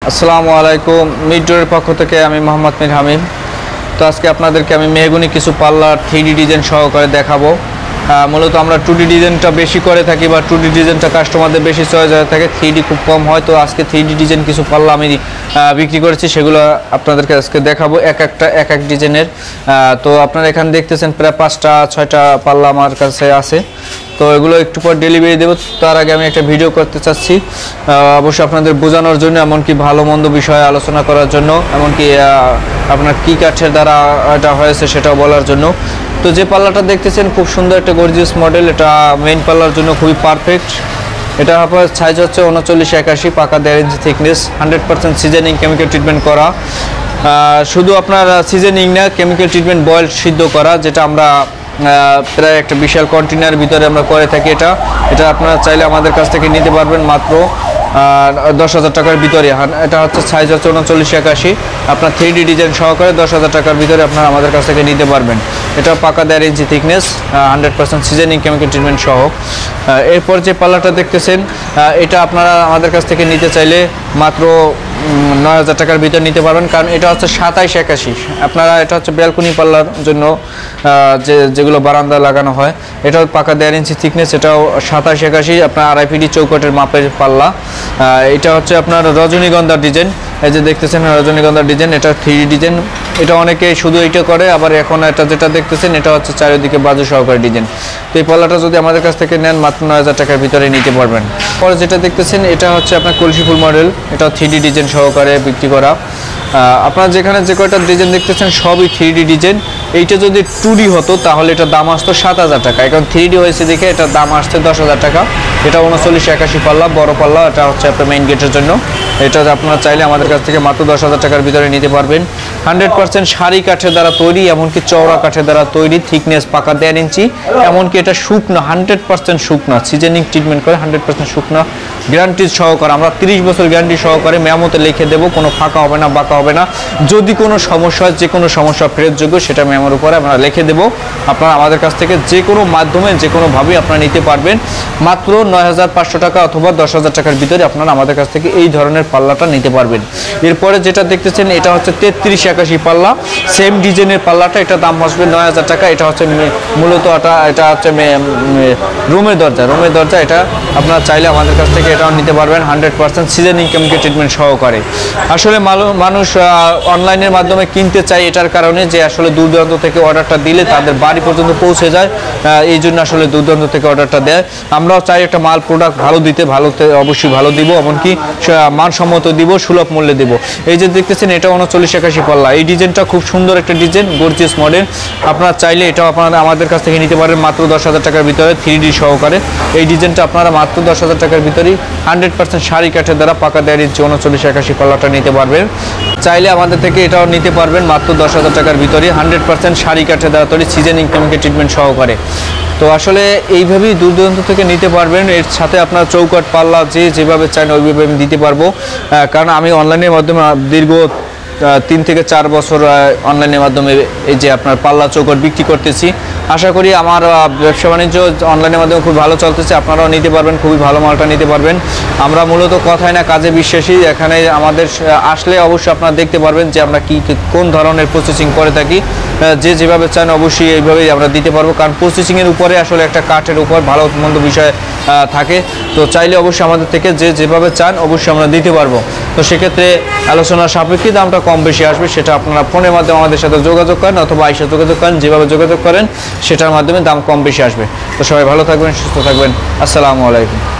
আসসালামু আলাইকুম। মিডডোরের পক্ষ থেকে আমি মোহাম্মদ মির হামিম। তো আজকে আপনাদেরকে আমি মেহগনি কিছু পাল্লার 3D ডিজাইন সহকারে দেখাবো। মূলত আমরা 2D ডিজাইনটা বেশি করে থাকি বা 2D ডিজাইনটা কাস্টমারদের বেশি চয়েস হয়ে থাকে, 3D খুব কম হয়। তো আজকে 3D ডিজাইন কিছু পাল্লা আমি বিক্রি করেছি, সেগুলো আপনাদেরকে আজকে দেখাবো এক এক ডিজাইনের। তো আপনারা এখানে দেখতেছেন প্রায় 5টা-6টা পাল্লা আমার কাছে আছে। তো এগুলো একটু পর ডেলিভারি দেবো, তার আগে আমি একটা ভিডিও করতে চাচ্ছি অবশ্যই আপনাদের বোঝানোর জন্য, এমনকি ভালো মন্দ বিষয়ে আলোচনা করার জন্য, এমনকি আপনার কী কাঠের দ্বারা এটা হয়েছে সেটাও বলার জন্য। তো যে পাল্লাটা দেখতেছেন খুব সুন্দর একটা গর্জিয়াস মডেল, এটা মেইন পাল্লার জন্য খুবই পারফেক্ট। এটা আপনার সাইজ হচ্ছে 39-81, পাকা 1.5 ইঞ্চি থিকনেস, 100% সিজনিং কেমিক্যাল ট্রিটমেন্ট করা। শুধু আপনার সিজনিং না, কেমিক্যাল ট্রিটমেন্ট বয়েল সিদ্ধ করা, যেটা আমরা প্রায় একটা বিশাল কন্টেনার ভিতরে আমরা করে থাকি। এটা আপনারা চাইলে আমাদের কাছ থেকে নিতে পারবেন মাত্র 10,000 টাকার ভিতরে। এটা হচ্ছে সাইজ হচ্ছে 39-81, আপনার 3D ডিজাইন সহকারে 10,000 টাকার ভিতরে আপনারা আমাদের কাছ থেকে নিতে পারবেন। এটা পাকা 1.5 ইঞ্চি থিকনেস, 100% সিজনিং কেমিক্যাল ট্রিটমেন্ট সহ। এরপর যে পাল্লাটা দেখতেছেন, এটা আপনারা আমাদের কাছ থেকে নিতে চাইলে মাত্র 9,000 টাকার ভিতরে নিতে পারবেন, কারণ এটা হচ্ছে 27-81। আপনারা এটা হচ্ছে ব্যালকনি পাল্লার জন্য যেগুলো বারান্দা লাগানো হয়। এটাও পাকা 1.5 ইঞ্চি থিকনেস, এটাও 27-81, আপনার RIPD চৌকটের মাপের পাল্লা। এটা হচ্ছে আপনার রজনীগন্ধা ডিজাইন, এই যে দেখতেছেন রজনীগন্ধা ডিজাইন, এটা 3D ডিজাইন। এটা অনেকে শুধু এইটা করে, আবার এখন এটা যেটা দেখতেছেন এটা হচ্ছে চারিদিকে বাজু সহকারে ডিজাইন। তো এই পাল্লাটা যদি আমাদের কাছ থেকে নেন মাত্র 9,000 টাকার ভিতরে নিতে পারবেন। পরে যেটা দেখতেছেন এটা হচ্ছে আপনার কলসি ফুল মডেল, এটা 3D ডিজাইন সহকারে বিক্রি করা। আপনারা যেখানে যে কয়টা ডিজাইন দেখতেছেন সবই 3D ডিজাইন। এইটা যদি 2D হতো তাহলে এটার দাম আসতো 7,000 টাকা, এখন 3D হয়েছে দেখে এটার দাম আসছে 10,000 টাকা। এটা 39-81 পাল্লা, বড় পাল্লা, এটা হচ্ছে আপনার মেইন গেটের জন্য। এটা আপনারা চাইলে আমাদের কাছ থেকে মাত্র 10,000 টাকার ভিতরে নিতে পারবেন। 100% সারি কাঠের দ্বারা তৈরি, এমনকি চওড়া কাঠের দ্বারা তৈরি, থিকনেস পাকা 1.5 ইঞ্চি, এমনকি এটা শুকনো, 100% শুকনো, সিজনিং ট্রিটমেন্ট করে 100% শুকনো, গ্যারান্টি সহকারে। আমরা 30 বছর গ্যারান্টি সহকারে মেমোতে লিখে দেবো, কোনো ফাঁকা হবে না, বাঁকা হবে না। যদি কোনো সমস্যা হয়, যে কোনো সমস্যা ফেরতযোগ্য, সেটা মেমোর উপরে আমরা লিখে দেবো। আপনারা আমাদের কাছ থেকে যে কোনো মাধ্যমে যে কোনোভাবেই আপনারা নিতে পারবেন। মাত্র 9,500 টাকা অথবা 10,000 টাকার ভিতরে আপনারা আমাদের কাছ থেকে এই ধরনের পাল্লাটা নিতে পারবেন। এরপরে যেটা দেখতেছেন এটা হচ্ছে 33-81 পাল্লা, সেম ডিজাইনের পাল্লাটা, এটা দাম আসবে 9,000 টাকা। এটা হচ্ছে মূলত এটা হচ্ছে রুমের দরজা। এটা আপনারা চাইলে আমাদের কাছ থেকে এটাও নিতে পারবেন 100% সিজনিং কেমিক্যাল ট্রিটমেন্ট সহকারে। আসলে মানুষ অনলাইনের মাধ্যমে কিনতে চায় এটার কারণে যে আসলে দূর দূরান্ত থেকে অর্ডারটা দিলে তাদের বাড়ি পর্যন্ত পৌঁছে যায়, এই জন্য আসলে দূর দূরান্ত থেকে অর্ডারটা দেয়। আমরাও চাই একটা মাল প্রোডাক্ট ভালো দিতে, অবশ্যই ভালো দিব, এমনকি মানসম্মত দিব, সুলভ মূল্যে দিব। এই যে দেখতেছেন এটা 39-81 পাল্লা, এই ডিজাইনটা খুব সুন্দর একটা ডিজাইন, গর্জিয়াস মডেল। আপনারা চাইলে এটাও আপনারা আমাদের কাছ থেকে নিতে পারেন মাত্র 10,000 টাকার ভিতরে, 3D সহকারে। এই ডিজাইনটা আপনারা মাত্র 10,000 টাকার ভিতরেই 100% সারি কাঠের দ্বারা পাকা 1.5 ইঞ্চি 39-81 পাল্লাটা নিতে পারবেন। চাইলে আমাদের থেকে এটাও নিতে পারবেন মাত্র 10,000 টাকার ভিতরে, 100% সারি কাঠের দ্বারা তৈরি, সিজনিং কেমিক্যাল ট্রিটমেন্ট সহকারে। তো আসলে এইভাবেই দূর দূরান্ত থেকে নিতে পারবেন। এর সাথে আপনার চৌকাঠ পাল্লা যেভাবে চান ওইভাবে আমি দিতে পারবো, কারণ আমি অনলাইনের মাধ্যমে দীর্ঘ 3 থেকে 4 বছর অনলাইনের মাধ্যমে এই যে আপনার পাল্লা চৌকাঠ বিক্রি করতেছি। আশা করি আমার ব্যবসা বাণিজ্য অনলাইনের মাধ্যমে খুব ভালো চলতেছে, আপনারাও নিতে পারবেন, খুবই ভালো মালটা নিতে পারবেন। আমরা মূলত কথায় না কাজে বিশ্বাসী। এখানে আমাদের আসলে অবশ্যই আপনারা দেখতে পারবেন যে আমরা কোন ধরনের প্রসেসিং করে থাকি। যেভাবে চান অবশ্যই এইভাবেই আমরা দিতে পারবো, কারণ প্রসেসিংয়ের উপরে আসলে একটা কাঠের উপর ভালো মন্দ বিষয় থাকে। তো চাইলে অবশ্যই আমাদের থেকে যেভাবে চান অবশ্যই আমরা দিতে পারবো। তো সেক্ষেত্রে আলোচনার সাপেক্ষে দামটা কম বেশি আসবে, সেটা আপনারা ফোনের মাধ্যমে আমাদের সাথে যোগাযোগ করেন অথবা আইসা যোগাযোগ করেন, যেভাবে যোগাযোগ করেন সেটার মাধ্যমে দাম কম বেশি আসবে। তো সবাই ভালো থাকবেন, সুস্থ থাকবেন। আসসালামু আলাইকুম।